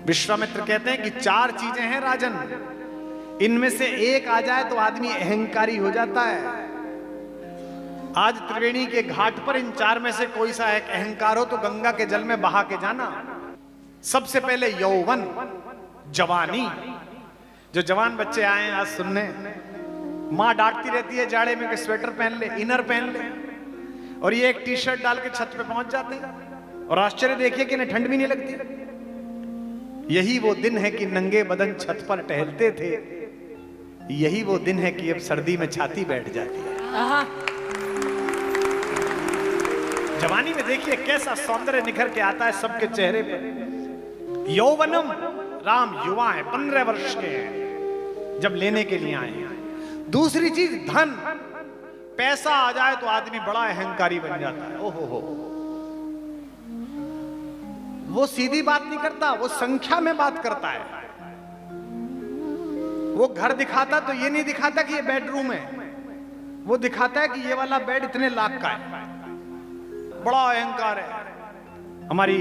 विश्वामित्र कहते हैं कि 4 चीजें हैं राजन, इनमें से एक आ जाए तो आदमी अहंकारी हो जाता है। आज त्रिवेणी के घाट पर इन 4 में से कोई सा एक अहंकार हो तो गंगा के जल में बहा के जाना। सबसे पहले यौवन, जवानी। जो जवान बच्चे आए आज सुनने, माँ डांटती रहती है जाड़े में कि स्वेटर पहन ले, इनर पहन ले, और ये एक टी शर्ट डाल के छत पे पहुंच जाते हैं और आश्चर्य देखिए कि इन्हें ठंड भी नहीं लगती। यही वो दिन है कि नंगे बदन छत पर टहलते थे, यही वो दिन है कि अब सर्दी में छाती बैठ जाती है। जवानी में देखिए कैसा सौंदर्य निखर के आता है सबके चेहरे पर। यौवनम, राम युवा है, 15 वर्ष के हैं जब लेने के लिए आए हैं। दूसरी चीज धन, पैसा आ जाए तो आदमी बड़ा अहंकारी बन जाता है। ओहो हो, वो सीधी बात नहीं करता, वो संख्या में बात करता है। वो घर दिखाता तो ये नहीं दिखाता कि ये बेडरूम है, वो दिखाता है कि ये वाला बेड इतने लाख का है। बड़ा अहंकार है। हमारी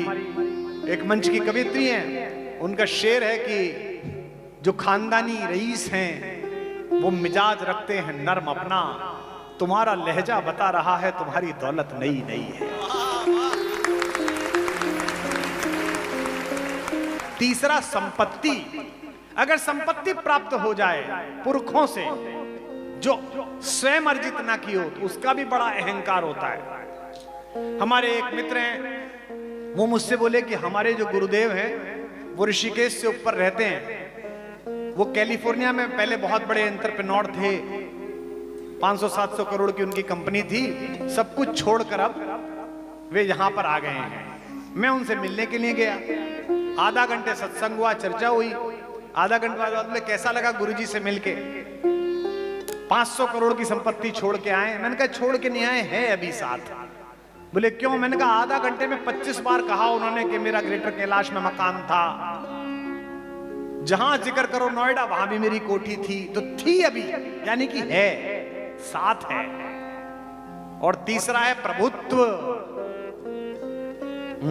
एक मंच की कवियत्री हैं, उनका शेर है कि जो खानदानी रईस हैं वो मिजाज रखते हैं नर्म अपना, तुम्हारा लहजा बता रहा है तुम्हारी दौलत नई नई है। तीसरा संपत्ति, अगर संपत्ति प्राप्त हो जाए पुरखों से जो स्वयं अर्जित ना की हो तो उसका भी बड़ा अहंकार होता है। हमारे एक मित्र हैं, वो मुझसे बोले कि हमारे जो गुरुदेव हैं वो ऋषिकेश से ऊपर रहते हैं। वो कैलिफोर्निया में पहले बहुत बड़े एंटरप्रेन्योर थे, 500-700 करोड़ की उनकी कंपनी थी, सब कुछ छोड़कर अब वे यहां पर आ गए हैं। मैं उनसे मिलने के लिए गया, आधा घंटे सत्संग हुआ, चर्चा हुई। आधा घंटे बाद बोले कैसा लगा गुरुजी से मिलके, 500 करोड़ की संपत्ति छोड़ के आए। मैंने कहा छोड़ के नहीं आए, है अभी साथ। बोले क्यों? मैंने कहा आधा घंटे में 25 बार कहा उन्होंने कि मेरा ग्रेटर कैलाश में मकान था, जहां जिक्र करो नोएडा वहां भी मेरी कोठी थी, तो थी अभी, यानी कि है, साथ है। और तीसरा है प्रभुत्व,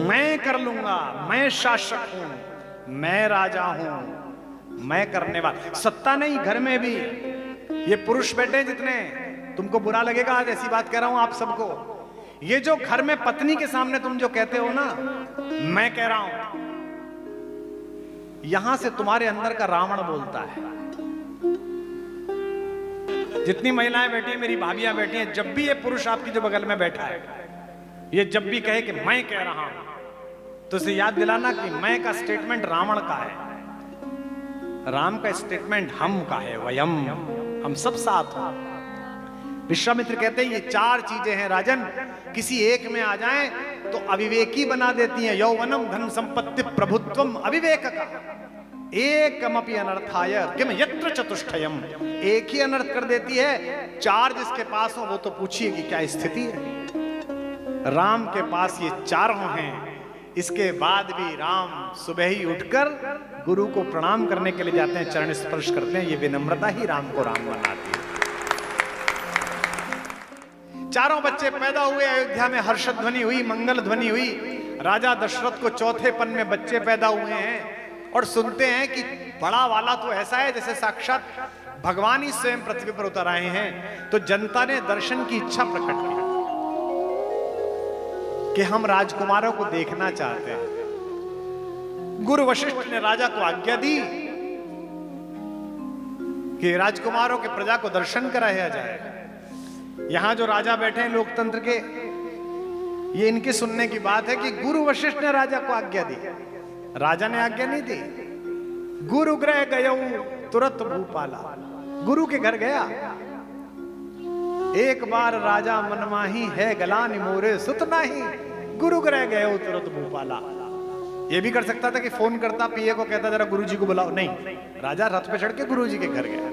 मैं कर लूंगा, मैं शासक हूं, मैं राजा हूं, मैं करने वाला। सत्ता नहीं, घर में भी ये पुरुष बैठे जितने, तुमको बुरा लगेगा आज ऐसी बात कह रहा हूं आप सबको, ये जो घर में पत्नी के सामने तुम जो कहते हो ना मैं कह रहा हूं, यहां से तुम्हारे अंदर का रावण बोलता है। जितनी महिलाएं बैठी हैं, मेरी भाभियां बैठी हैं, जब भी ये पुरुष आपकी जो बगल में बैठा है ये जब भी कहे कि मैं कह रहा हूं तो इसे याद दिलाना कि मैं का स्टेटमेंट रावण का है, राम का स्टेटमेंट हम का है, वयम, हम सब साथ हैं। विश्वामित्र कहते हैं ये 4 चीजें हैं राजन, किसी एक में आ जाएं तो अविवेकी बना देती हैं। यौवनम, धन संपत्ति, प्रभुत्वम, अविवेक का एकमपि अनर्थाय किम यत्र चतुष्टयम, एक ही अनर्थ कर देती है। 4 जिसके पास हो वो तो पूछिए कि क्या स्थिति है। राम के पास ये 4 हैं। इसके बाद भी राम सुबह ही उठकर गुरु को प्रणाम करने के लिए जाते हैं, चरण स्पर्श करते हैं। ये विनम्रता ही राम को राम बनाती है। 4 बच्चे पैदा हुए, अयोध्या में हर्ष ध्वनि हुई, मंगल ध्वनि हुई। राजा दशरथ को चौथे पन में बच्चे पैदा हुए हैं और सुनते हैं कि बड़ा वाला तो ऐसा है जैसे साक्षात भगवान ही स्वयं पृथ्वी पर उतर आए हैं। तो जनता ने दर्शन की इच्छा प्रकट की कि हम राजकुमारों को देखना चाहते हैं। गुरु वशिष्ठ ने राजा को आज्ञा दी कि राजकुमारों के प्रजा को दर्शन कराया जाए। यहां जो राजा बैठे हैं लोकतंत्र के, ये इनके सुनने की बात है कि गुरु वशिष्ठ ने राजा को आज्ञा दी। राजा ने आज्ञा नहीं दी। गुरु गृह गयो तुरंत भूपाला, गुरु के घर गया। एक बार राजा मनमाही है गलानी मोरे सुत नहीं, गुरु गृह गयो तुरंत भूपाला। ये भी कर सकता था कि फोन करता, पीए को कहता जरा गुरुजी को बुलाओ, नहीं, राजा रथ पे चढ़ के गुरुजी के घर गया।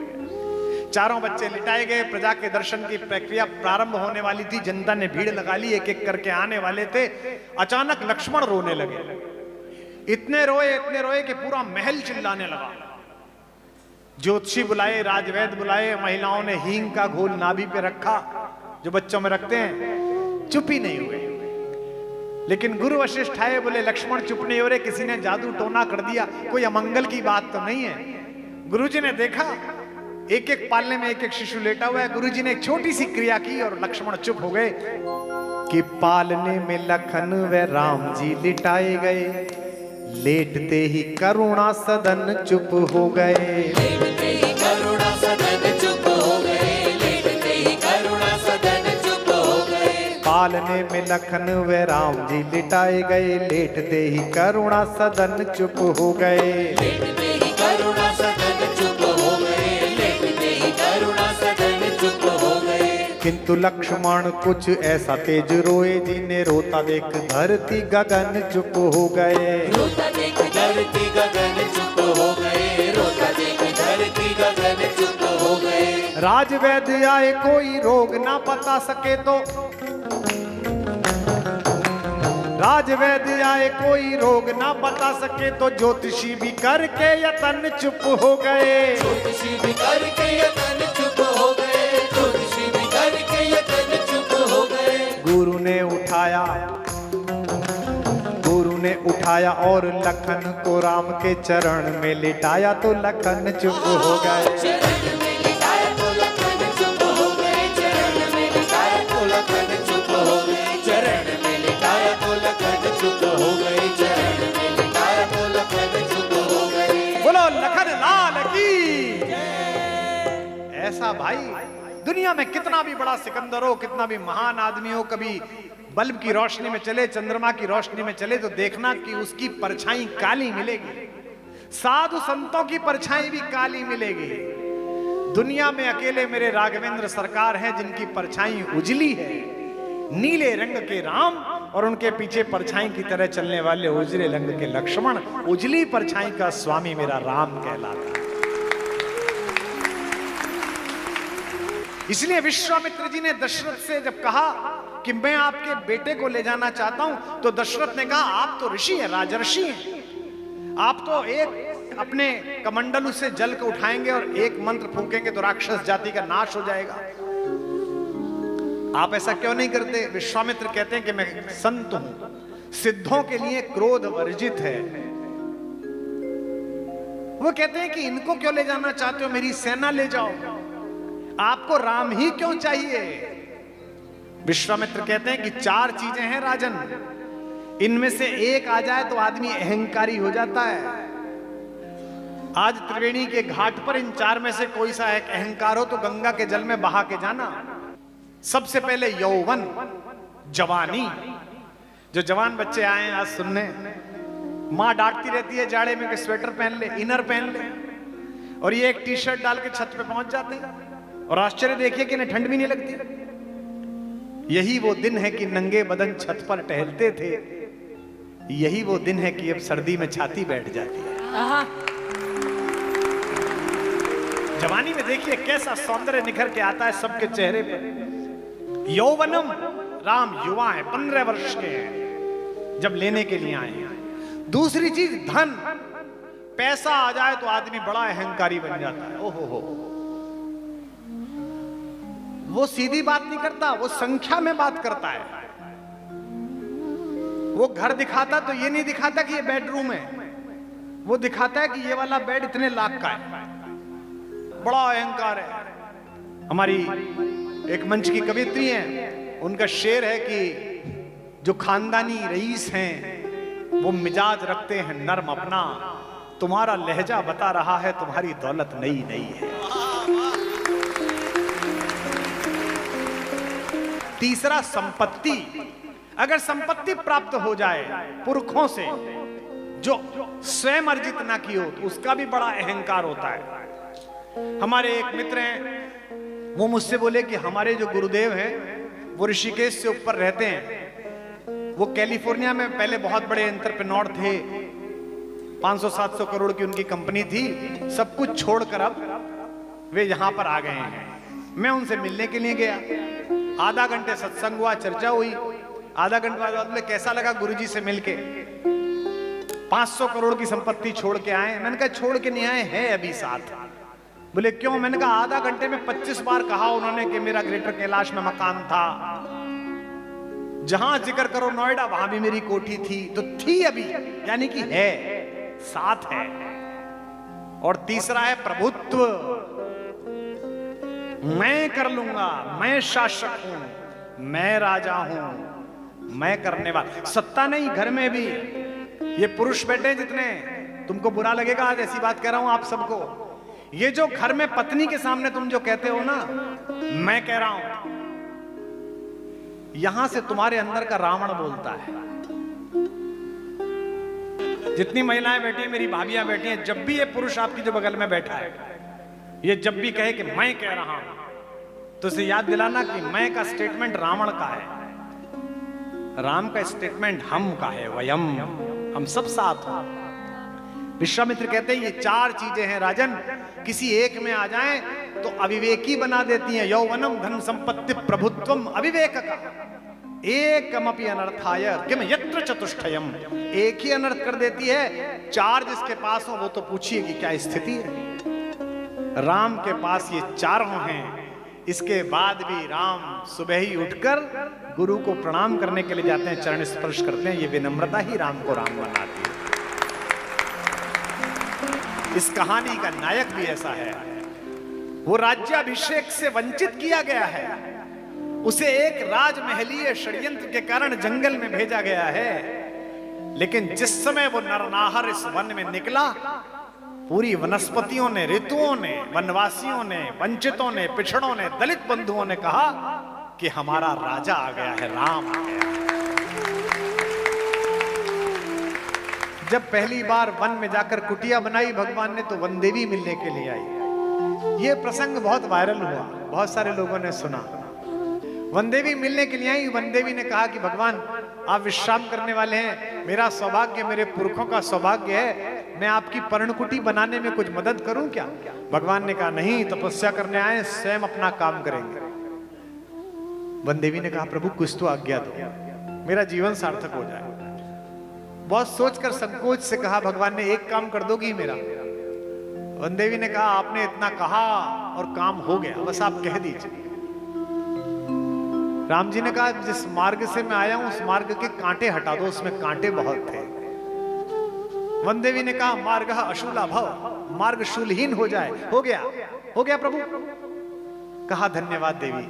4 बच्चे लिटाए गए। प्रजा के दर्शन की प्रक्रिया प्रारंभ होने वाली थी। जनता ने भीड़ लगा ली, एक एक करके आने वाले थे। अचानक लक्ष्मण रोने लगे। इतने रोए कि पूरा महल चिल्लाने लगा। ज्योतिषी बुलाए, राजवैद्य बुलाए, महिलाओं ने हींग का घोल नाभि पे रखा जो बच्चों में रखते हैं, चुप ही नहीं हुए। लेकिन गुरु वशिष्ठ आए, बोले लक्ष्मण चुप नहीं हो रहे, किसी ने जादू टोना कर दिया, कोई अमंगल की बात तो नहीं है। गुरुजी ने देखा एक एक पालने में एक एक शिशु लेटा हुआ है। गुरुजी ने एक छोटी सी क्रिया की और लक्ष्मण चुप हो गए कि पालने में लखन व राम जी लिटाए गए, लेटते ही करुणा सदन चुप हो गए। लेटते ही करुणा सदन चुप हो गए, लेटते ही करुणा सदन चुप हो गए। पालने में लखन व राम जी लिटाए गए, लेटते ही करुणा सदन चुप हो गए। लेटते ही करुणा सदन चुप हो गए, लेटते ही करुणा सदन चुप हो गए। किंतु लक्ष्मण कुछ ऐसा तेज रोए, जिन्हें रोता देख धरती गगन चुप हो गए। रोता देख धरती गगन चुप हो गए, रोता देख धरती गगन चुप हो गए। राजवैद्य आए कोई रोग ना बता सके तो, राजवैद्य आए कोई रोग ना बता सके तो, ज्योतिषी भी करके यतन चुप हो गए। ज्योतिषी भी करके यतन चुप हो गए, ज्योतिषी भी करके यतन चुप हो गए। गुरु ने उठाया और लखन को राम के चरण में लिटाया तो लखन चुप हो गए। चरण में लिटाया तो लखन चुप हो गए, चरण में लिटाया तो लखन चुप हो गए, चरण में लिटाया तो लखन चुप हो गए, चरण में लिटाया तो लखन चुप हो गए। बोलो लखन लाल की। ऐसा भाई दुनिया में कितना भी बड़ा सिकंदर हो, कितना भी महान आदमी हो, कभी बल्ब की रोशनी में चले, चंद्रमा की रोशनी में चले तो देखना कि उसकी परछाई काली मिलेगी। साधु संतों की परछाई भी काली मिलेगी। दुनिया में अकेले मेरे राघवेंद्र सरकार हैं जिनकी परछाई उजली है, नीले रंग के राम, और उनके पीछे परछाई की तरह चलने वाले उजले रंग के लक्ष्मण। उजली परछाई का स्वामी मेरा राम कहलाता है। इसलिए विश्वामित्र जी ने दशरथ से जब कहा कि मैं आपके बेटे को ले जाना चाहता हूं, तो दशरथ ने कहा आप तो ऋषि हैं, राजर्षि हैं, आप तो एक अपने कमंडलू से जल को उठाएंगे और एक मंत्र फूकेंगे तो राक्षस जाति का नाश हो जाएगा। आप ऐसा क्यों नहीं करते? विश्वामित्र कहते हैं कि मैं संत हूं, सिद्धों के लिए क्रोध वर्जित है। वो कहते हैं कि इनको क्यों ले जाना चाहते हो, मेरी सेना ले जाओ, आपको राम ही क्यों चाहिए? विश्वामित्र कहते हैं कि चार चीजें हैं राजन, इनमें से एक आ जाए तो आदमी अहंकारी हो जाता है। आज त्रिवेणी के घाट पर इन चार में से कोई सा एक अहंकार हो तो गंगा के जल में बहा के जाना। सबसे पहले यौवन, जवानी। जो जवान बच्चे आए हैं आज सुनने, मां डांटती रहती है जाड़े में कि स्वेटर पहन ले, इनर पहन ले, और ये एक टी शर्ट डाल के छत पे पहुंच जाते हैं और आश्चर्य देखिए कि इन्हें ठंड भी नहीं लगती। यही वो दिन है कि नंगे बदन छत पर टहलते थे, यही वो दिन है कि अब सर्दी में छाती बैठ जाती है। जवानी में देखिए कैसा सौंदर्य निखर के आता है सबके चेहरे पर। यौवनम, राम युवा है, 15 वर्ष के हैं जब लेने के लिए आए हैं। दूसरी चीज धन, पैसा आ जाए तो आदमी बड़ा अहंकारी बन जाता है। ओहो हो, वो सीधी बात नहीं करता, वो संख्या में बात करता है। वो घर दिखाता तो ये नहीं दिखाता कि ये बेडरूम है, वो दिखाता है कि ये वाला बेड इतने लाख का है। बड़ा अहंकार है। हमारी एक मंच की कवियत्री हैं, उनका शेर है कि जो खानदानी रईस हैं वो मिजाज रखते हैं नर्म अपना, तुम्हारा लहजा बता रहा है तुम्हारी दौलत नई नई है। तीसरा संपत्ति, अगर संपत्ति प्राप्त हो जाए पुरखों से जो स्वयं अर्जित ना की हो तो उसका भी बड़ा अहंकार होता है। हमारे एक मित्र हैं, वो मुझसे बोले कि हमारे जो गुरुदेव हैं वो ऋषिकेश से ऊपर रहते हैं। वो कैलिफोर्निया में पहले बहुत बड़े एंटरप्रेन्योर थे, 500-700 करोड़ की उनकी कंपनी थी, सब कुछ छोड़कर अब वे यहां पर आ गए हैं। मैं उनसे मिलने के लिए गया, आधा घंटे सत्संग हुआ, चर्चा हुई। आधा घंटे बाद बोले कैसा लगा गुरुजी से मिलके? 500 करोड़ की संपत्ति छोड़ के आए। मैंने कहा छोड़ के नहीं आए, है अभी साथ। बोले क्यों? मैंने कहा आधा घंटे में 25 बार कहा उन्होंने कि मेरा ग्रेटर कैलाश में मकान था, जहां जिक्र करो नोएडा, वहां भी मेरी कोठी थी, तो थी अभी यानी कि है, साथ है। और तीसरा है प्रभुत्व, मैं कर लूंगा, मैं शासक हूं, मैं राजा हूं, मैं करने वाला। सत्ता नहीं, घर में भी ये पुरुष बैठे जितने, तुमको बुरा लगेगा आज ऐसी बात कह रहा हूं आप सबको, ये जो घर में पत्नी के सामने तुम जो कहते हो ना मैं कह रहा हूं, यहां से तुम्हारे अंदर का रावण बोलता है। जितनी महिलाएं बैठी हैं, मेरी भाभियां बैठी हैं, जब भी ये पुरुष आपकी जो बगल में बैठा है, ये जब भी कहे कि मैं कह रहा हूं, तो इसे याद दिलाना कि मैं का स्टेटमेंट रावण का है, राम का स्टेटमेंट हम का है, वयम, हम सब साथ हो। विश्वामित्र कहते हैं ये चार चीजें हैं राजन, किसी एक में आ जाएं तो अविवेकी बना देती हैं। यौवनम धन संपत्ति प्रभुत्वम अविवेक का एकमपि अनर्थाय किम यत्र चतुष्टयम, एक ही अनर्थ कर देती है। चार जिसके पास हो वो तो पूछिए कि क्या स्थिति है। राम के पास ये चारों हैं, इसके बाद भी राम सुबह ही उठकर गुरु को प्रणाम करने के लिए जाते हैं, चरण स्पर्श करते हैं। ये विनम्रता ही राम को राम बनाती है। इस कहानी का नायक भी ऐसा है, वो राज्याभिषेक से वंचित किया गया है, उसे एक राजमहलीय षड्यंत्र के कारण जंगल में भेजा गया है, लेकिन जिस समय वो नरनाहर इस वन में निकला, पूरी वनस्पतियों ने, ऋतुओं ने, वनवासियों ने, वंचितों ने, पिछड़ों ने, दलित बंधुओं ने कहा कि हमारा राजा आ गया है, राम आ गया है। जब पहली बार वन में जाकर कुटिया बनाई भगवान ने, तो वनदेवी मिलने के लिए आई। यह प्रसंग बहुत वायरल हुआ, बहुत सारे लोगों ने सुना। वनदेवी मिलने के लिए आई। वनदेवी ने कहा कि भगवान आप विश्राम करने वाले हैं, मेरा सौभाग्य, मेरे पुरखों का सौभाग्य है, मैं आपकी पर्णकुटी बनाने में कुछ मदद करूं क्या? भगवान ने कहा नहीं, तपस्या करने आए, स्वयं अपना काम करेंगे। वनदेवी ने कहा प्रभु कुछ तो आज्ञा दो, मेरा जीवन सार्थक हो जाए। बहुत सोचकर संकोच से कहा भगवान ने, एक काम कर दोगी मेरा? वनदेवी ने कहा आपने इतना कहा और काम हो गया, बस आप कह दीजिए। राम जी ने कहा जिस मार्ग से मैं आया हूं उस मार्ग के कांटे हटा दो, उसमें कांटे बहुत थे। वनदेवी ने कहा मार्ग अशूला भव, मार्ग शूलहीन हो जाए। हो गया प्रभु। कहा धन्यवाद देवी।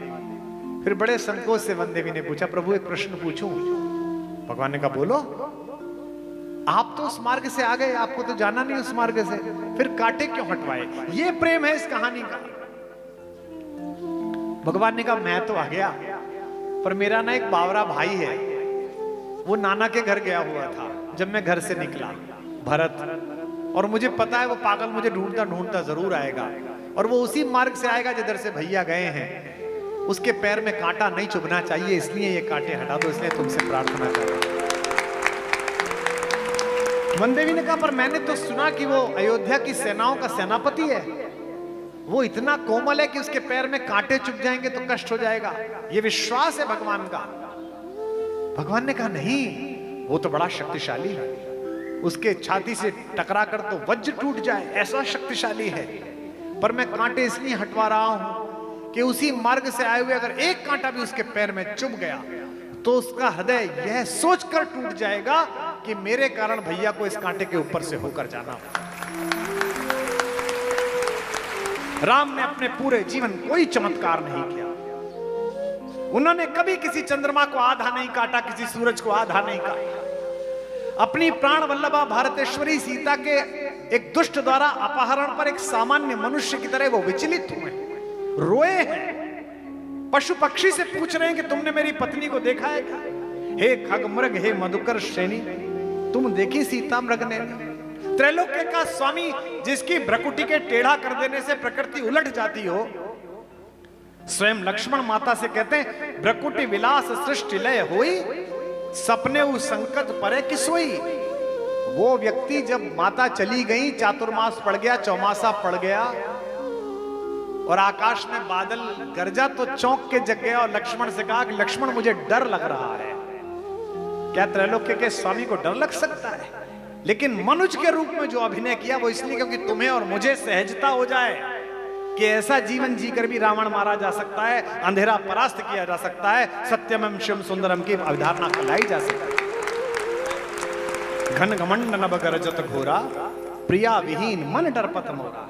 फिर बड़े संकोच से वनदेवी ने पूछा प्रभु एक प्रश्न पूछूं? भगवान ने कहा बोलो। आप तो उस मार्ग से आ गए, आपको तो जाना नहीं उस मार्ग से, फिर कांटे क्यों हटवाए? ये प्रेम है इस कहानी का। भगवान ने कहा मैं तो आ गया, पर मेरा ना एक बावरा भाई है, वो नाना के घर गया हुआ था जब मैं घर से निकला, भरत, और मुझे पता है वो पागल मुझे ढूंढता ढूंढता जरूर आएगा, और वो उसी मार्ग से आएगा जिधर से भैया गए हैं। उसके पैर में कांटा नहीं चुभना चाहिए, इसलिए ये कांटे हटा दो, इसलिए तुमसे प्रार्थना कर रहा हूं। वनदेवी ने कहा पर मैंने तो सुना कि वो अयोध्या की सेनाओं का सेनापति है, वो इतना कोमल है कि उसके पैर में कांटे चुभ जाएंगे तो कष्ट हो जाएगा, ये विश्वास है भगवान का। भगवान ने कहा नहीं, वो तो बड़ा शक्तिशाली है, उसके छाती से टकरा कर तो वज्र टूट जाए, ऐसा शक्तिशाली है। पर मैं कांटे इसलिए हटवा रहा हूं कि उसी मार्ग से आए हुए अगर एक कांटा भी उसके पैर में चुभ गया तो उसका हृदय यह सोचकर टूट जाएगा कि मेरे कारण भैया को इस कांटे के ऊपर से होकर जाना। राम ने अपने पूरे जीवन कोई चमत्कार नहीं किया। उन्होंने कभी किसी चंद्रमा को आधा नहीं काटा, किसी सूरज को आधा नहीं काटा। अपनी प्राण वल्लभा भारतेश्वरी सीता के एक दुष्ट द्वारा अपहरण पर एक सामान्य मनुष्य की तरह वो विचलित हुए, रोए हैं, पशु पक्षी से पूछ रहे हैं कि तुमने मेरी पत्नी को देखा है क्या? हे खग मृग, हे मधुकर श्रेणी, तुम देखी सीता मृग ने? त्रैलोक्य का स्वामी जिसकी भ्रकुटी के टेढ़ा कर देने से प्रकृति उलट जाती हो, स्वयं लक्ष्मण माता से कहते हैं भ्रकुटी विलास सृष्टि लय होई, सपने उ संकट परे कि सोई। वो व्यक्ति जब माता चली गई, चातुर्मास पड़ गया, चौमासा पड़ गया और आकाश में बादल गरजा तो चौंक के जग गया और लक्ष्मण से कहा कि लक्ष्मण मुझे डर लग रहा है। क्या त्रैलोक्य के स्वामी को डर लग सकता है? लेकिन मनुष्य के रूप में जो अभिनय किया वो इसलिए क्योंकि तुम्हें और मुझे सहजता हो जाए कि ऐसा जीवन जीकर भी रावण मारा जा सकता है, अंधेरा परास्त किया जा सकता है, सत्यमम शिवम सुंदरम की अवधारणा फैलाई जा सकती है। घन घमंड नभ गरजत घोरा, प्रिया विहीन मन डरपत मोरा।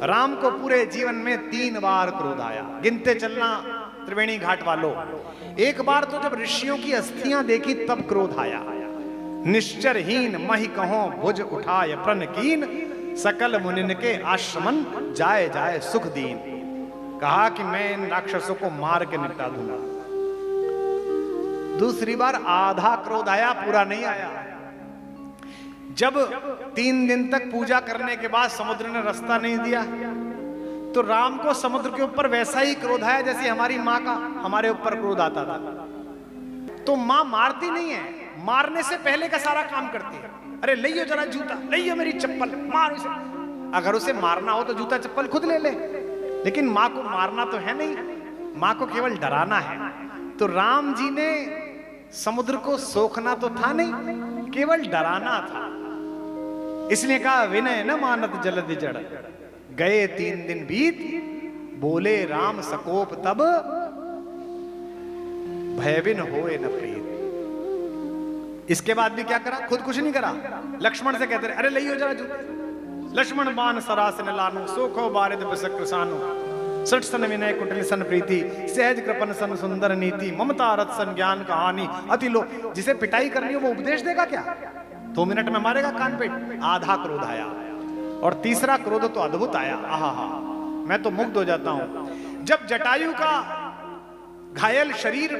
राम को पूरे जीवन में 3 बार क्रोध आया। गिनते चलना त्रिवेणी घाट वालों, एक बार तो जब ऋषियों की अस्थियां देखी तब क्रोध आया। निश्चरहीन महि कहो भुज उठाय प्रण कीन, सकल मुनिन के आश्रमन जाए जाए सुख दीन। कहा कि मैं इन राक्षसों को मार के निपटा दूंगा। दूसरी बार आधा क्रोध आया, पूरा नहीं आया। जब 3 दिन तक पूजा करने के बाद समुद्र ने रास्ता नहीं दिया तो राम को समुद्र के ऊपर वैसा ही क्रोध आया जैसे हमारी माँ का हमारे ऊपर क्रोध आता था। तो माँ मारती नहीं है, मारने से पहले का सारा काम करती है। अरे लइयो जरा जूता, लइयो मेरी चप्पल, मार उसे। अगर उसे मारना हो तो जूता चप्पल खुद ले ले, लेकिन माँ को मारना तो है नहीं, माँ को केवल डराना है। तो राम जी ने समुद्र को सोखना तो था नहीं, केवल डराना था। इसलिए कहा विनय न मानत जलधि जड़, गए 3 दिन बीत, बोले राम सकोप तब, भयविन होए न प्रीत। इसके बाद भी क्या करा? खुद कुछ नहीं करा, लक्ष्मण से कहते रहे अरे लइयो जरा जूते। लक्ष्मण बाण सरासन लानु, सोखो बारिद बिसक्र सानु, सठ सन विनय कुटिल सन प्रीति, सहज कृपन सन सुंदर नीति, ममता रथ सन ज्ञान कहानी अति लो। जिसे पिटाई करनी हो वो उपदेश देगा क्या? 2 मिनट में मारेगा कान पे। आधा क्रोध आया। और तीसरा क्रोध तो अद्भुत आया। आहा, मैं तो मुग्ध हो जाता हूं। जब जटायु का घायल शरीर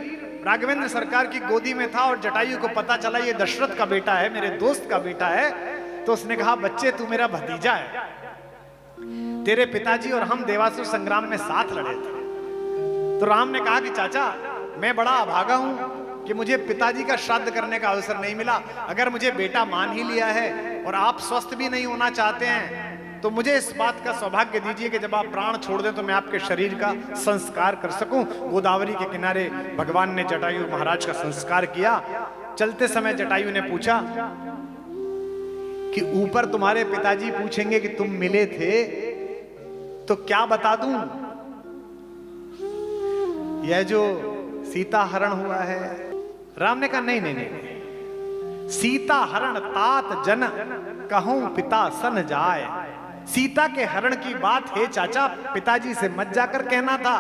राघवेंद्र सरकार की गोदी में था और जटायु को पता चला ये दशरथ का बेटा है, मेरे दोस्त का बेटा है, तो उसने कहा बच्चे तू मेरा भतीजा है, तेरे पिताजी और हम देवासुर संग्राम में साथ लड़े थे। तो राम ने कहा कि चाचा मैं बड़ा अभागा हूं कि मुझे पिताजी का श्राद्ध करने का अवसर नहीं मिला। अगर मुझे बेटा मान ही लिया है और आप स्वस्थ भी नहीं होना चाहते हैं तो मुझे इस बात का सौभाग्य दीजिए कि जब आप प्राण छोड़ दें तो मैं आपके शरीर का संस्कार कर सकूं। गोदावरी के किनारे भगवान ने जटायु महाराज का संस्कार किया। चलते समय जटायु ने पूछा कि ऊपर तुम्हारे पिताजी पूछेंगे कि तुम मिले थे तो क्या बता दूं? यह जो सीता हरण हुआ है। राम ने कहा नहीं नहीं नहीं, सीता हरण तात जन कहूं पिता सन जाए। सीता के हरण की बात है चाचा, पिताजी से मत जाकर कहना था।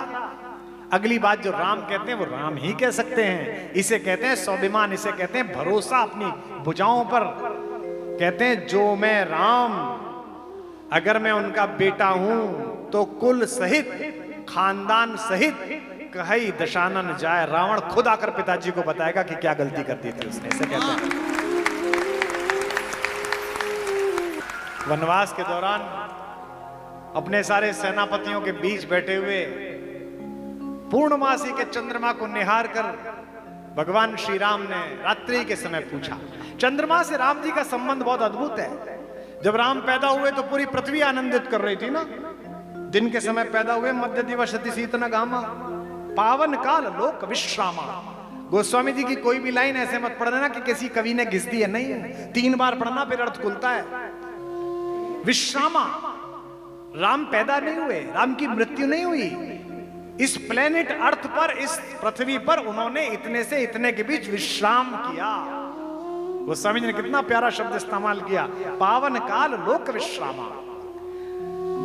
अगली बात जो राम कहते हैं वो राम ही कह सकते हैं। इसे कहते हैं स्वाभिमान, इसे कहते हैं भरोसा अपनी भुजाओं पर। कहते हैं जो मैं राम, अगर मैं उनका बेटा हूं तो कुल सहित खानदान सहित कहीं दशानन जाए। रावण खुद आकर पिताजी को बताएगा कि क्या गलती कर दी थी उसने। ऐसे कहते हैं। वनवास के दौरान अपने सारे सेनापतियों के बीच बैठे हुए पूर्णमासी के चंद्रमा को निहार कर भगवान श्री राम ने रात्रि के समय पूछा। चंद्रमा से राम जी का संबंध बहुत अद्भुत है। जब राम पैदा हुए तो पूरी पृथ्वी आनंदित कर रही थी ना। दिन के समय पैदा हुए, मध्य दिवसति शीतन घामा, पावन काल लोक विश्रामा। गोस्वामी जी की कोई भी लाइन ऐसे मत पढ़ना ना कि किसी कवि ने घिस दी है, नहीं है। 3 बार पढ़ना फिर अर्थ खुलता है। विश्रामा, राम पैदा नहीं हुए, राम की मृत्यु नहीं हुई। इस प्लेनेट अर्थ पर, इस पृथ्वी पर उन्होंने इतने से इतने के बीच विश्राम किया। गोस्वामी जी ने कितना प्यारा शब्द इस्तेमाल किया, पावन काल लोक विश्रामा।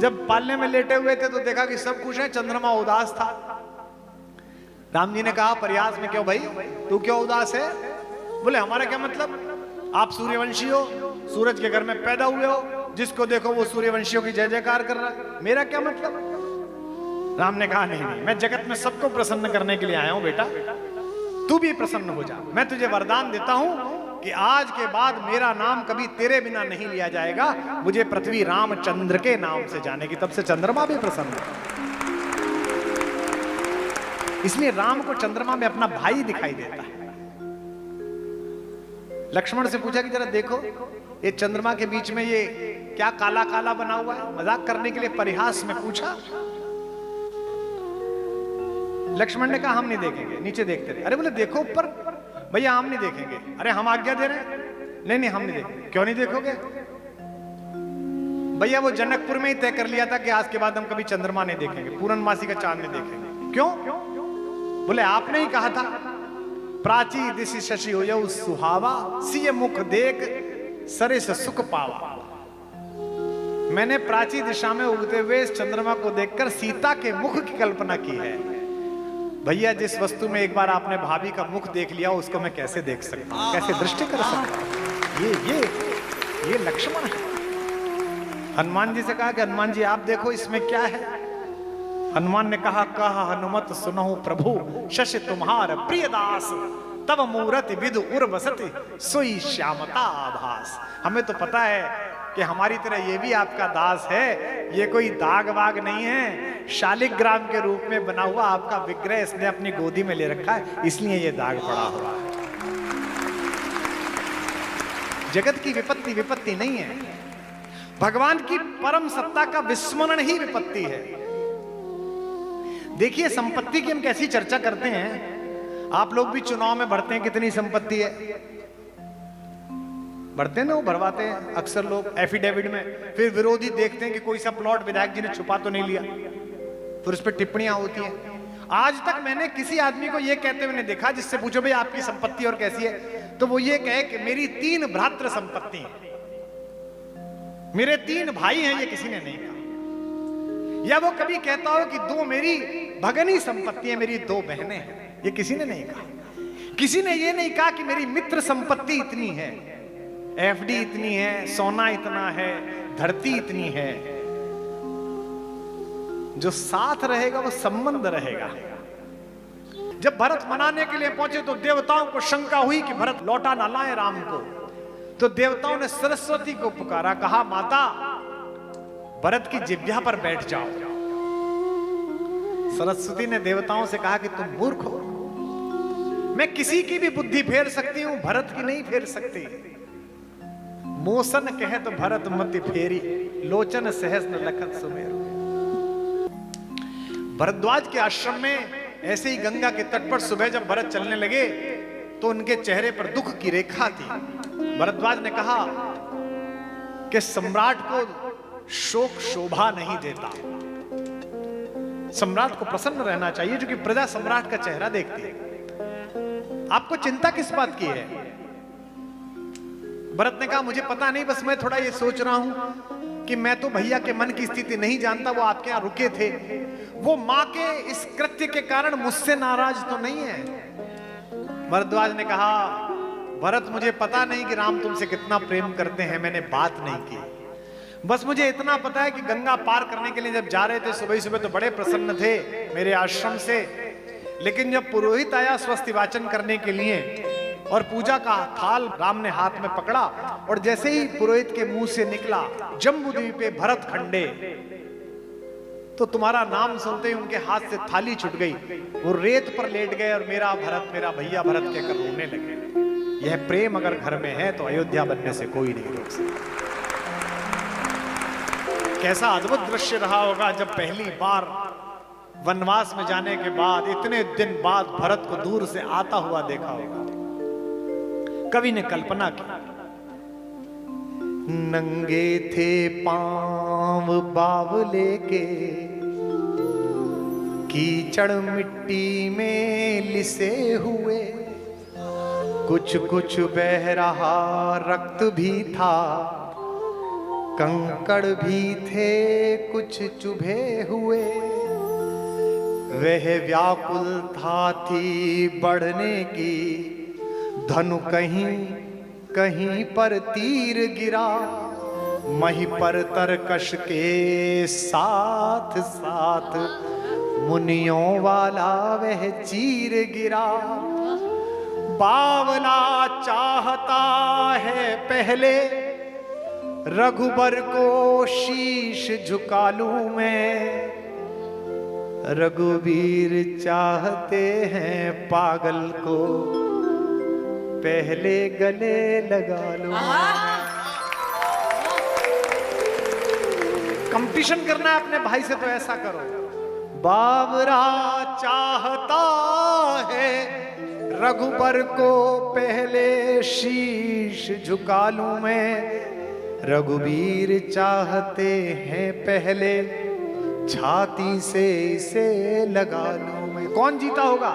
जब पालने में लेटे हुए थे तो देखा कि सब कुछ है, चंद्रमा उदास था। राम जी ने कहा प्रयास में, क्यों भाई तू क्यों उदास है? बोले हमारा क्या मतलब, आप सूर्यवंशी हो, सूरज के घर में पैदा हुए हो, जिसको देखो वो सूर्यवंशियों की जय जयकार कर रहा है, मेरा क्या मतलब? राम ने कहा नहीं नहीं, मैं जगत में सबको प्रसन्न करने के लिए आया हूं बेटा, तू भी प्रसन्न हो जा। मैं तुझे वरदान देता हूं कि आज के बाद मेरा नाम कभी तेरे बिना नहीं लिया जाएगा। मुझे पृथ्वी रामचंद्र के नाम से जानेगी। तब से चंद्रमा भी प्रसन्न है। इसलिए राम को चंद्रमा में अपना भाई दिखाई देता है। लक्ष्मण से पूछा कि जरा देखो ये चंद्रमा के बीच में ये क्या काला काला बना हुआ है। मजाक करने के लिए परिहास में पूछा। लक्ष्मण ने कहा हम नहीं देखेंगे, नीचे देखते रहे। अरे बोले देखो ऊपर। भैया हम नहीं देखेंगे। अरे हम आज्ञा दे रहे हैं। नहीं नहीं हम नहीं देखेंगे। क्यों नहीं देखोगे? भैया वो जनकपुर में ही तय कर लिया था कि आज के बाद हम कभी चंद्रमा नहीं देखेंगे, पूर्णमासी का चांद नहीं देखेंगे। क्यों? बोले आपने ही कहा था, प्राची दिशि शशि हो जाऊ सुहावा, सिय मुख देख सरे से सुख पावा। मैंने प्राची दिशा में उगते हुए इस चंद्रमा को देखकर सीता के मुख की कल्पना की है। भैया जिस वस्तु में एक बार आपने भाभी का मुख देख लिया उसको मैं कैसे देख सकता हूं, कैसे दृष्टि कर सकता हूं? ये लक्ष्मण है। हनुमान जी से कहा कि हनुमान जी आप देखो इसमें क्या है। हनुमान ने कहा हनुमत सुनहु प्रभु, शशि तुम्हार प्रिय दास, तब मूरति विदु उर्वसति सोई श्यामता आभास। हमें तो पता है कि हमारी तरह ये भी आपका दास है, ये कोई दाग वाग नहीं है, शालिग्राम के रूप में बना हुआ आपका विग्रह इसने अपनी गोदी में ले रखा है, इसलिए ये दाग पड़ा हुआ है। जगत की विपत्ति विपत्ति नहीं है, भगवान की परम सत्ता का विस्मरण ही विपत्ति है। देखिए संपत्ति की हम कैसी चर्चा करते हैं। आप लोग भी चुनाव में भरते हैं, कितनी संपत्ति है भरते हैं ना, वो भरवाते हैं अक्सर लोग एफिडेविट में। फिर विरोधी देखते हैं कि कोई सा प्लॉट विधायक जी ने छुपा तो नहीं लिया, फिर उस पर टिप्पणियां होती हैं। आज तक मैंने किसी आदमी को यह कहते हुए नहीं देखा, जिससे पूछो भाई आपकी संपत्ति और कैसी है, तो वो ये कहे कि मेरी 3 भ्रातृ संपत्ति है, मेरे 3 भाई हैं, ये किसी ने नहीं कहा। या वो कभी कहता हो कि 2 मेरी भगनी संपत्ति है, मेरी 2 बहनें हैं, ये किसी ने नहीं कहा। किसी ने ये नहीं कहा कि मेरी मित्र संपत्ति इतनी है, एफडी इतनी है, सोना इतना है, धरती इतनी है। जो साथ रहेगा वो संबंध रहेगा। जब भरत मनाने के लिए पहुंचे तो देवताओं को शंका हुई कि भरत लौटा ना लाए राम को, तो देवताओं ने सरस्वती को पुकारा, कहा माता भरत की जिह्वा पर बैठ जाओ। सरस्वती ने देवताओं से कहा कि तुम मूर्ख हो, मैं किसी की भी बुद्धि फेर सकती हूं, भरत की नहीं फेर सकती। मोसन कहे तो भरत मति फेरी, लोचन सहस न लखत सुमेरु। भरद्वाज के आश्रम में ऐसे ही गंगा के तट पर सुबह जब भरत चलने लगे तो उनके चेहरे पर दुख की रेखा थी। भरद्वाज ने कहा कि सम्राट को शोक शोभा नहीं देता, सम्राट को प्रसन्न रहना चाहिए, क्योंकि प्रजा सम्राट का चेहरा देखती है। आपको चिंता किस बात की है? भरत ने कहा मुझे पता नहीं, बस मैं थोड़ा ये सोच रहा हूं कि मैं तो भैया के मन की स्थिति नहीं जानता, वो आपके यहां रुके थे, वो मां के इस कृत्य के कारण मुझसे नाराज तो नहीं है। भरद्वाज ने कहा भरत मुझे पता नहीं कि राम तुमसे कितना प्रेम करते हैं, मैंने बात नहीं की, बस मुझे इतना पता है कि गंगा पार करने के लिए जब जा रहे थे सुबह सुबह तो बड़े प्रसन्न थे मेरे आश्रम से, लेकिन जब पुरोहित आया स्वस्ति वाचन करने के लिए और पूजा का थाल राम ने हाथ में पकड़ा, और जैसे ही पुरोहित के मुंह से निकला जम्बूद्वीपे भरत खंडे, तो तुम्हारा नाम सुनते ही उनके हाथ से थाली छूट गई, वो रेत पर लेट गए और मेरा भरत, मेरा भैया भरत कहकर रोने लगे। यह प्रेम अगर घर में है तो अयोध्या बनने से कोई नहीं रोक सकता। कैसा अद्भुत दृश्य रहा होगा जब पहली बार वनवास में जाने के बाद इतने दिन बाद भरत को दूर से आता हुआ देखा होगा। कवि ने कल्पना की, नंगे थे पांव बावले के, कीचड़ मिट्टी में लिसे हुए, कुछ कुछ बह रहा रक्त भी था, कंकड़ भी थे कुछ चुभे हुए, वह व्याकुलता थी बढ़ने की, धनु कहीं कहीं पर तीर गिरा, मही पर तरकश के साथ साथ मुनियों वाला वह चीर गिरा। बावला चाहता है पहले रघुबर को शीश झुका लूं मैं, रघुवीर चाहते हैं पागल को पहले गले लगा लो। कंपटीशन करना है अपने भाई से तो ऐसा करो। बावरा चाहता है रघुबर को पहले शीश झुका लूं मैं, रघुवीर चाहते हैं पहले छाती से इसे लगा लूं मैं। कौन जीता होगा?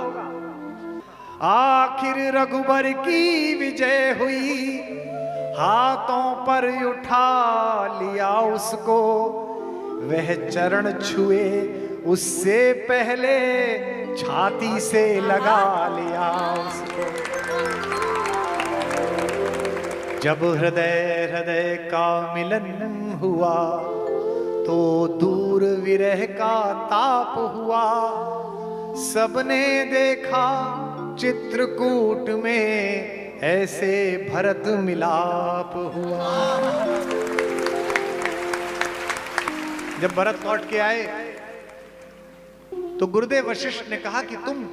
आखिर रघुबर की विजय हुई, हाथों पर उठा लिया उसको, वह चरण छुए उससे पहले छाती से लगा लिया उसको। जब हृदय हृदय का मिलन हुआ तो दूर विरह का ताप हुआ, सबने देखा चित्रकूट में ऐसे भरत मिलाप हुआ। जब भरत लौट के आए तो गुरुदेव वशिष्ठ ने कहा कि तुम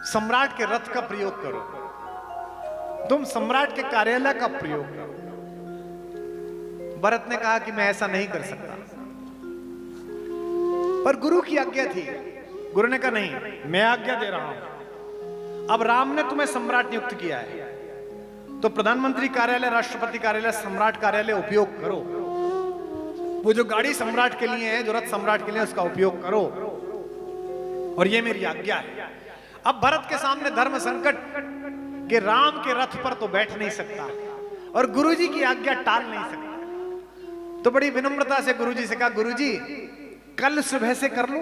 सम्राट के रथ का प्रयोग करो, तुम सम्राट के कार्यालय का प्रयोग करो। भरत ने कहा कि मैं ऐसा नहीं कर सकता, पर गुरु की आज्ञा थी। गुरु ने कहा नहीं, मैं आज्ञा दे रहा हूं। अब राम ने तुम्हें सम्राट नियुक्त किया है तो प्रधानमंत्री कार्यालय, राष्ट्रपति कार्यालय, सम्राट कार्यालय उपयोग करो। वो जो गाड़ी सम्राट के लिए है, जो रथ सम्राट के लिए, उसका उपयोग करो, और ये मेरी आज्ञा है। अब भरत के सामने धर्म संकट कि राम के रथ पर तो बैठ नहीं सकता और गुरुजी की आज्ञा टाल नहीं सकता, तो बड़ी विनम्रता से गुरुजी से कहा, गुरुजी कल सुबह से कर लो।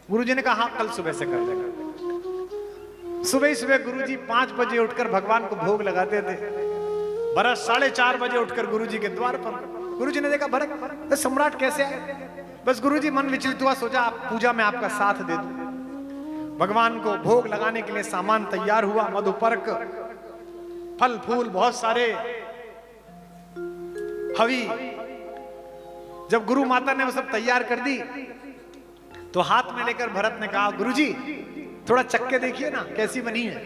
गुरुजी ने कहा हाँ, कल सुबह से कर लेगा। सुबह ही सुबह गुरुजी 5 बजे उठकर भगवान को भोग लगाते थे। भरत 4:30 बजे उठकर गुरुजी के द्वार पर। गुरुजी ने देखा भरत तो सम्राट कैसे आए। बस गुरुजी मन विचलित हुआ, सोचा आप पूजा में आपका साथ दे दूं। भगवान को भोग लगाने के लिए सामान तैयार हुआ, मधुपर्क, फल फूल, बहुत सारे हवी। जब गुरु माता ने वो सब तैयार कर दी तो हाथ में लेकर भरत ने कहा, गुरुजी थोड़ा चक्के देखिए ना कैसी बनी है।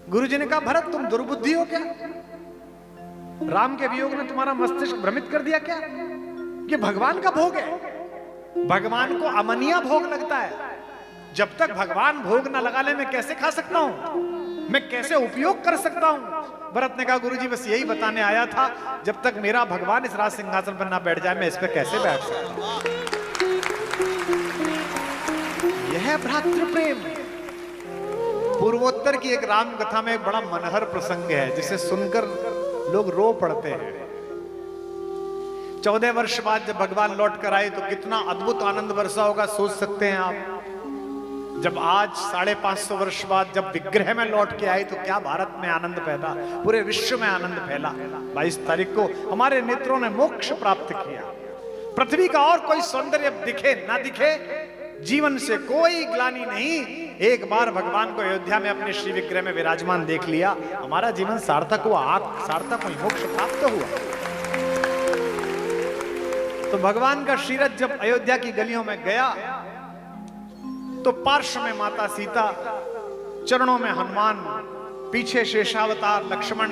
गुरुजी ने कहा, भरत तुम दुर्बुद्धि हो क्या? राम के वियोग ने तुम्हारा मस्तिष्क भ्रमित कर दिया क्या? ये भगवान का भोग है, भगवान को अमनिया भोग लगता है। जब तक भगवान भोग ना लगा ले मैं कैसे खा सकता हूं, मैं कैसे उपयोग कर सकता हूं? भरत ने कहा, गुरुजी बस यही बताने आया था, जब तक मेरा भगवान इस राज सिंहासन पर ना बैठ जाए मैं इस पर कैसे बैठ सकता हूं। यह है भ्रातृ प्रेम। पूर्वोत्तर की एक राम कथा में एक बड़ा मनहर प्रसंग है जिसे सुनकर लोग रो पड़ते हैं। 14 वर्ष बाद जब भगवान लौट कर आए तो कितना अद्भुत आनंद बरसा होगा, सोच सकते हैं आप। जब आज 550 वर्ष बाद जब विग्रह में लौट के आए तो क्या भारत में आनंद पैदा, पूरे विश्व में आनंद फैला। 22 तारीख को हमारे नेत्रों ने मोक्ष प्राप्त किया। पृथ्वी का और कोई सौंदर्य दिखे ना दिखे, जीवन से कोई ग्लानि नहीं, एक बार भगवान को अयोध्या में अपने श्री विग्रह में विराजमान देख लिया, हमारा जीवन सार्थक हुआ, सार्थक हुई, मोक्ष प्राप्त हुआ। तो भगवान का श्रीरथ जब अयोध्या की गलियों में गया तो पार्श्व में माता सीता, चरणों में हनुमान, पीछे शेषावतार, लक्ष्मण,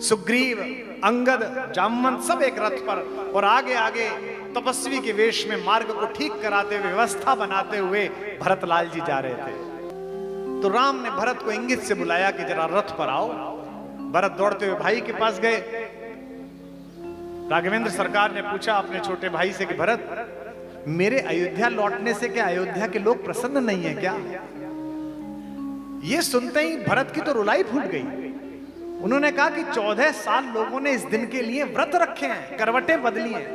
सुग्रीव, अंगद, जामवंत सब एक रथ पर, और आगे आगे तपस्वी के वेश में मार्ग को ठीक कराते हुए, व्यवस्था बनाते हुए भरतलाल जी जा रहे थे। तो राम ने भरत को इंगित से बुलाया कि जरा रथ पर आओ। भरत दौड़ते हुए भाई के पास गए। राघवेंद्र सरकार ने पूछा अपने छोटे भाई से कि भरत, मेरे अयोध्या लौटने से क्या अयोध्या के लोग प्रसन्न नहीं है क्या? ये सुनते ही भरत की तो रुलाई फूट गई। उन्होंने कहा कि 14 साल लोगों ने इस दिन के लिए व्रत रखे हैं, करवटें बदली हैं,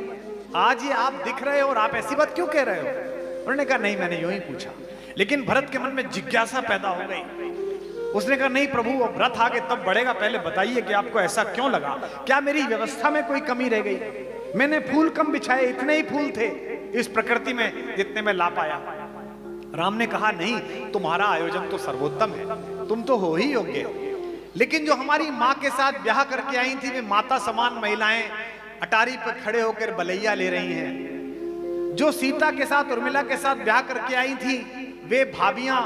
आज ये आप दिख रहे हो और आप ऐसी बात क्यों कह रहे हो? उन्होंने कहा नहीं, मैंने यूं ही पूछा। लेकिन भरत के मन में जिज्ञासा पैदा हो गई। उसने कहा नहीं प्रभु, अब व्रत आगे तब बढ़ेगा, पहले बताइए कि आपको ऐसा क्यों लगा, क्या मेरी व्यवस्था में कोई कमी रह गई? मैंने फूल कम बिछाए, इतने ही फूल थे इस प्रकृति में जितने में ला पाया। राम ने कहा नहीं, तुम्हारा आयोजन तो सर्वोत्तम है, तुम तो हो ही योग्य, लेकिन जो हमारी माँ के साथ ब्याह करके आई थी वे माता समान महिलाएं अटारी पर खड़े होकर बलैया ले रही हैं। जो सीता के साथ उर्मिला के साथ ब्याह करके आई थी वे भाभियां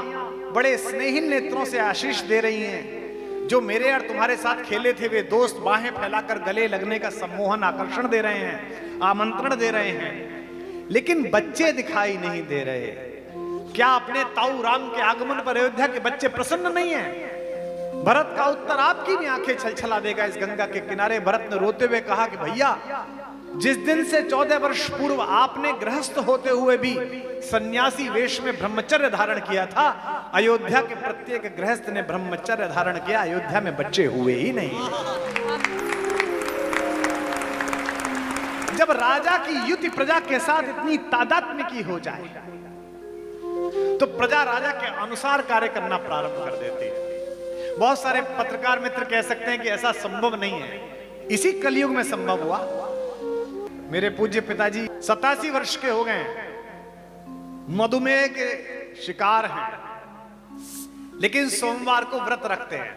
बड़े स्नेहिल नेत्रों से आशीष दे रही हैं। जो मेरे और तुम्हारे साथ खेले थे वे दोस्त बाहें फैलाकर गले लगने का सम्मोहन आकर्षण दे रहे हैं, आमंत्रण दे रहे हैं, लेकिन बच्चे दिखाई नहीं दे रहे। क्या अपने ताऊ राम के आगमन पर अयोध्या के बच्चे प्रसन्न नहीं हैं? भरत का उत्तर आपकी भी आंखें छलछला देगा इस गंगा के किनारे। भरत ने रोते हुए कहा कि भैया, जिस दिन से 14 वर्ष पूर्व आपने गृहस्थ होते हुए भी सन्यासी वेश में ब्रह्मचर्य धारण किया था, अयोध्या के प्रत्येक गृहस्थ ने ब्रह्मचर्य धारण किया, अयोध्या में बच्चे हुए ही नहीं। जब राजा की युति प्रजा के साथ इतनी तादात्म्य की हो जाए तो प्रजा राजा के अनुसार कार्य करना प्रारंभ कर देती है। बहुत सारे पत्रकार मित्र कह सकते हैं कि ऐसा संभव नहीं है, इसी कलयुग में संभव हुआ। मेरे पूज्य पिताजी 87 वर्ष के हो गए, मधुमेह के शिकार हैं, लेकिन सोमवार को व्रत रखते हैं।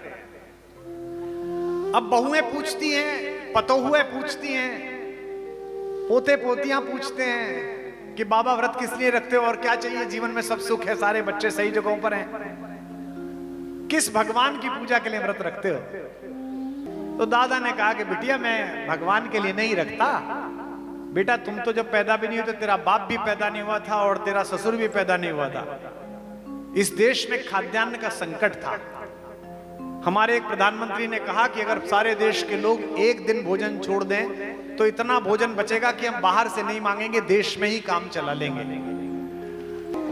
अब बहुएं पूछती हैं, पतोहुएं पूछती हैं, पोते पोतियां पूछते हैं कि बाबा व्रत किस लिए रखते हो और क्या चाहिए जीवन में? सब सुख है, सारे बच्चे सही जगहों पर हैं, किस भगवान की पूजा के लिए व्रत रखते हो? तो दादा ने कहा कि बिटिया, मैं भगवान के लिए नहीं रखता। बेटा, तुम तो जब पैदा भी नहीं हुए तो तेरा बाप भी पैदा नहीं हुआ था और तेरा ससुर भी पैदा नहीं हुआ था। इस देश में खाद्यान्न का संकट था। हमारे एक प्रधानमंत्री ने कहा कि अगर सारे देश के लोग एक दिन भोजन छोड़ दें तो इतना भोजन बचेगा कि हम बाहर से नहीं मांगेंगे, देश में ही काम चला लेंगे।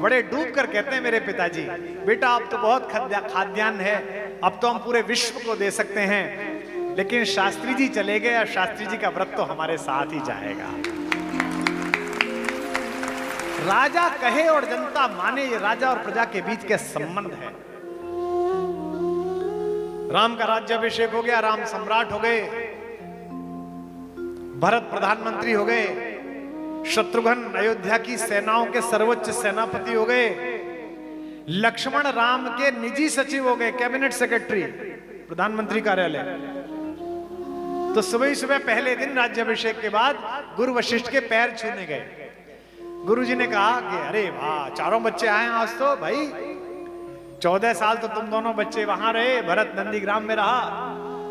बड़े डूब कर कहते हैं मेरे पिताजी, बेटा अब तो बहुत खाद्यान्न है, अब तो हम पूरे विश्व को दे सकते हैं। लेकिन शास्त्री जी चले गए और शास्त्री जी का व्रत तो हमारे साथ ही जाएगा। राजा कहे और जनता माने, ये राजा और प्रजा के बीच के संबंध है। राम का राज्याभिषेक हो गया, राम सम्राट हो गए, भरत प्रधानमंत्री हो गए, शत्रुघ्न अयोध्या की सेनाओं के सर्वोच्च सेनापति हो गए, लक्ष्मण राम के निजी सचिव हो गए, कैबिनेट सेक्रेटरी, प्रधानमंत्री कार्यालय। तो सुबह ही सुबह पहले दिन राज्याभिषेक के बाद गुरु वशिष्ठ के पैर छूने गए। गुरुजी ने कहा कि अरे वाह, चारों बच्चे आए आज तो भाई, 14 साल तो तुम दोनों बच्चे वहां रहे, भरत नंदीग्राम में रहा,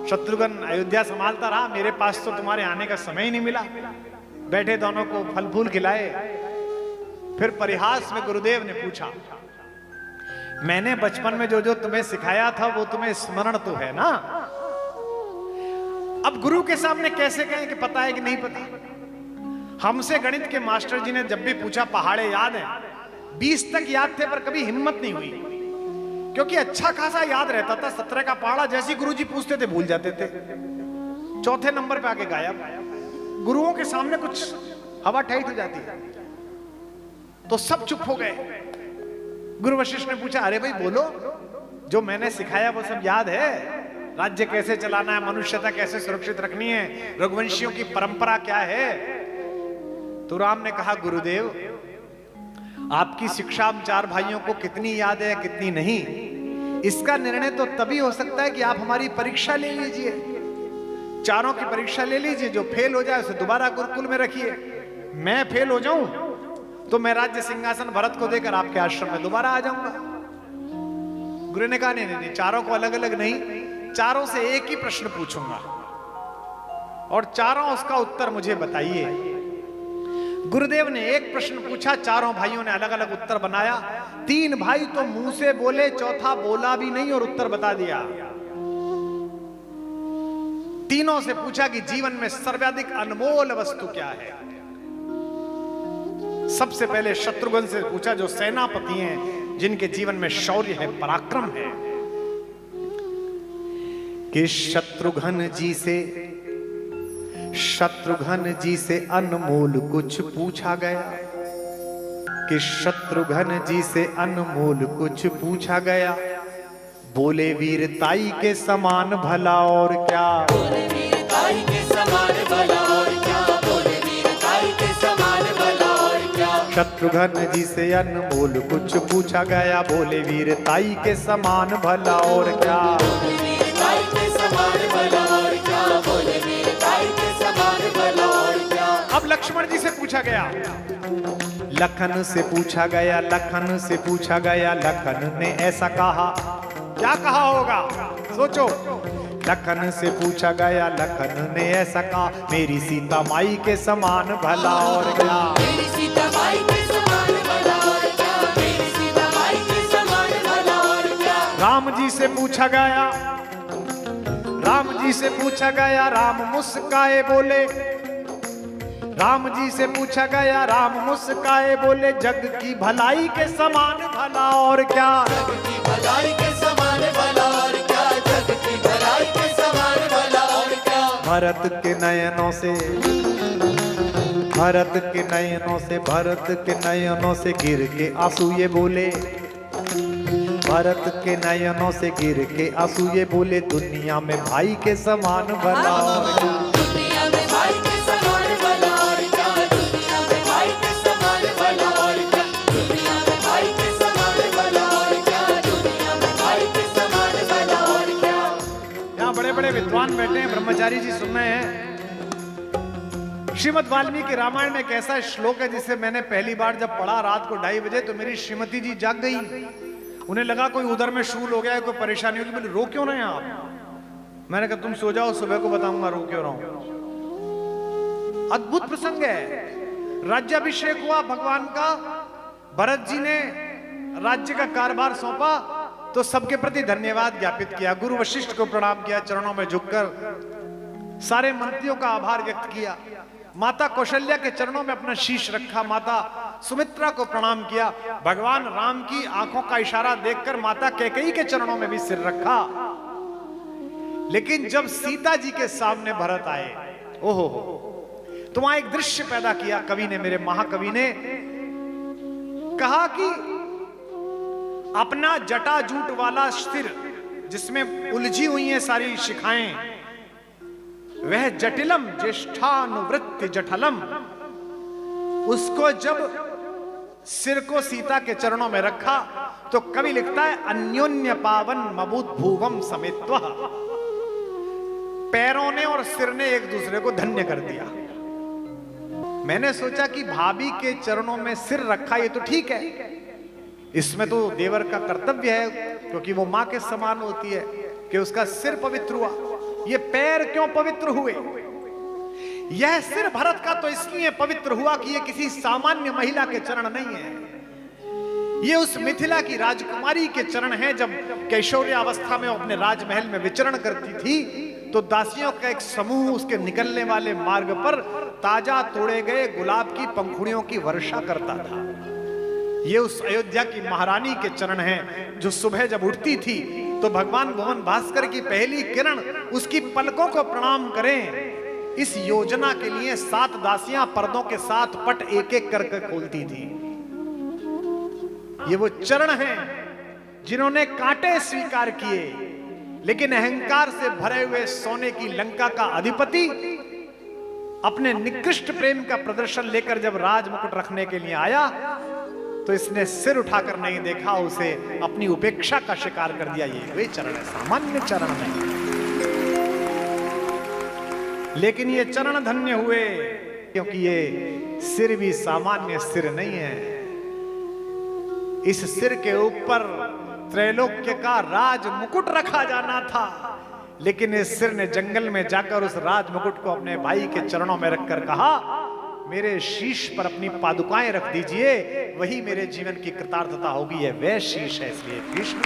शत्रुघ्न अयोध्या संभालता रहा, मेरे पास तो तुम्हारे आने का समय ही नहीं मिला। बैठे दोनों को फल फूल खिलाए। फिर परिहास में गुरुदेव ने पूछा, मैंने बचपन में जो जो तुम्हें सिखाया था वो तुम्हें स्मरण तो है ना? अब गुरु के सामने कैसे कहें कि पता है कि नहीं पता? हमसे गणित के मास्टर जी ने जब भी पूछा पहाड़े याद है, 20 तक याद थे, पर कभी हिम्मत नहीं हुई, क्योंकि अच्छा खासा याद रहता था। 17 का पहाड़ा जैसी गुरुजी पूछते थे भूल जाते थे, चौथे नंबर पे आके गायब। गुरुओं के सामने कुछ हवा टाइट हो जाती है तो सब चुप हो गए। गुरु वशिष्ठ ने पूछा, अरे भाई बोलो, जो मैंने सिखाया वो सब याद है? राज्य कैसे चलाना है, मनुष्यता कैसे सुरक्षित रखनी है, रघुवंशियों की परंपरा क्या है? तो राम ने कहा, गुरुदेव आपकी शिक्षा हम 4 भाइयों को कितनी याद है कितनी नहीं, इसका निर्णय तो तभी हो सकता है कि आप हमारी परीक्षा ले लीजिए, चारों की परीक्षा ले लीजिए, जो फेल हो जाए उसे दोबारा गुरुकुल में रखिए। मैं फेल हो जाऊं तो मैं राज्य सिंहासन भरत को देकर आपके आश्रम में दोबारा आ जाऊंगा। गुरु ने कहा, नहीं, चारों को अलग अलग नहीं, चारों से एक ही प्रश्न पूछूंगा और चारों उसका उत्तर मुझे बताइए। गुरुदेव ने एक प्रश्न पूछा, चारों भाइयों ने अलग अलग उत्तर बनाया। 3 भाई तो मुंह से बोले, चौथा बोला भी नहीं और उत्तर बता दिया। तीनों से पूछा कि जीवन में सर्वाधिक अनमोल वस्तु क्या है। सबसे पहले शत्रुघ्न से पूछा, जो सेनापति हैं, जिनके जीवन में शौर्य है, पराक्रम है, कि शत्रुघ्न जी से अनमोल कुछ पूछा गया, कि शत्रुघ्न जी से अनमोल कुछ पूछा गया। बोले वीरताई के समान भला और क्या, बोले वीरताई के समान भला और क्या, बोले वीरताई के समान भला और क्या। शत्रुघ्न जी से अनमोल कुछ पूछा गया, बोले वीरताई के समान भला और क्या, बोले वीरताई के समान भला और क्या, बोले वीरताई के समान भला और क्या। अब लक्ष्मण जी से पूछा गया, लखन से पूछा गया, लखन से पूछा गया, लखन ने ऐसा कहा, क्या कहा होगा सोचो। लखन से पूछा गया, लखन ने ऐसा कहा, मेरी सीता माई के समान भला और क्या, मेरी सीता माई के समान भला और क्या, मेरी सीता माई के समान भला और क्या। राम जी से पूछा गया, राम जी से पूछा गया, राम मुस्काए बोले, राम जी से पूछा गया, राम मुस्काए बोले, जग की भलाई के समान भला और क्या, जग की भलाई के समान भला और क्या, जग की भलाई के समान भला और क्या। भरत के नयनों से, भरत के नयनों से, भरत के नयनों से गिर के आंसू ये बोले, भरत के नयनों से गिर के आंसू ये बोले, दुनिया में भाई के समान भला और क्या, दुनिया में भाई के समान भला और क्या, दुनिया में भाई के समान भला और क्या, दुनिया में भाई के समान भला और क्या, दुनिया में भाई के समान भला और क्या। यहाँ बड़े बड़े विद्वान बैठे हैं, ब्रह्मचारी जी सुन रहे हैं। श्रीमद् वाल्मीकि रामायण में एक ऐसा श्लोक है जिसे मैंने पहली बार जब पढ़ा रात को 2:30 बजे, तो मेरी श्रीमती जी जाग गई। उन्हें लगा कोई उधर में शूल हो गया है, कोई परेशानी होगी। बोले रो क्यों रहे हैं आप? मैंने कहा तुम सो जाओ, सुबह को बताऊंगा रो क्यों रहा हूं। अद्भुत प्रसंग है। राज्याभिषेक हुआ भगवान का, भरत जी ने राज्य का कारभार सौंपा, तो सबके प्रति धन्यवाद ज्ञापित किया, गुरु वशिष्ठ को प्रणाम किया, चरणों में झुककर सारे मंत्रियों का आभार व्यक्त किया, माता कौशल्या के चरणों में अपना शीश रखा, माता सुमित्रा को प्रणाम किया, भगवान राम की आंखों का इशारा देखकर माता कैकेयी के चरणों में भी सिर रखा। लेकिन जब सीता जी के सामने भरत आए, ओहो, तो वहां एक दृश्य पैदा किया कवि ने, मेरे महाकवि ने कहा कि अपना जटाजूट वाला सिर जिसमें उलझी हुई हैं सारी शिखाएं, वह जटिलम ज्येष्ठानुवृत्ति जठलम, उसको जब सिर को सीता के चरणों में रखा तो कवि लिखता है अन्योन्य पावन मबूत भुवम समेत्व, पैरों ने और सिर ने एक दूसरे को धन्य कर दिया। मैंने सोचा कि भाभी के चरणों में सिर रखा, ये तो ठीक है, इसमें तो देवर का कर्तव्य है, क्योंकि वो मां के समान होती है कि उसका सिर पवित्र हुआ। ये पैर क्यों पवित्र हुए? यह सिर भरत का तो इसलिए पवित्र हुआ कि ये किसी सामान्य महिला के चरण नहीं है, ये उस मिथिला की राजकुमारी के चरण हैं। जब कैशोर्यावस्था में अपने राजमहल में विचरण करती थी तो दासियों का एक समूह उसके निकलने वाले मार्ग पर ताजा तोड़े गए गुलाब की पंखुड़ियों की वर्षा करता था। ये उस अयोध्या की महारानी के चरण हैं, जो सुबह जब उठती थी तो भगवान भुवन भास्कर की पहली किरण उसकी पलकों को प्रणाम करें, इस योजना के लिए 7 दासियां पर्दों के साथ पट एक एक करके खोलती थी। ये वो चरण हैं जिन्होंने कांटे स्वीकार किए, लेकिन अहंकार से भरे हुए सोने की लंका का अधिपति अपने निकृष्ट प्रेम का प्रदर्शन लेकर जब राजमुकुट रखने के लिए आया तो इसने सिर उठाकर नहीं देखा, उसे अपनी उपेक्षा का शिकार कर दिया। ये वे चरण है, सामान्य चरण नहीं। लेकिन ये चरण धन्य हुए क्योंकि ये सिर भी सामान्य सिर नहीं है। इस सिर के ऊपर त्रैलोक्य का राज मुकुट रखा जाना था, लेकिन इस सिर ने जंगल में जाकर उस राज मुकुट को अपने भाई के चरणों में रखकर कहा, मेरे शीश पर अपनी पादुकाएं रख दीजिए, वही मेरे जीवन की कृतार्थता होगी। है वह शीश है, इसलिए भीष्म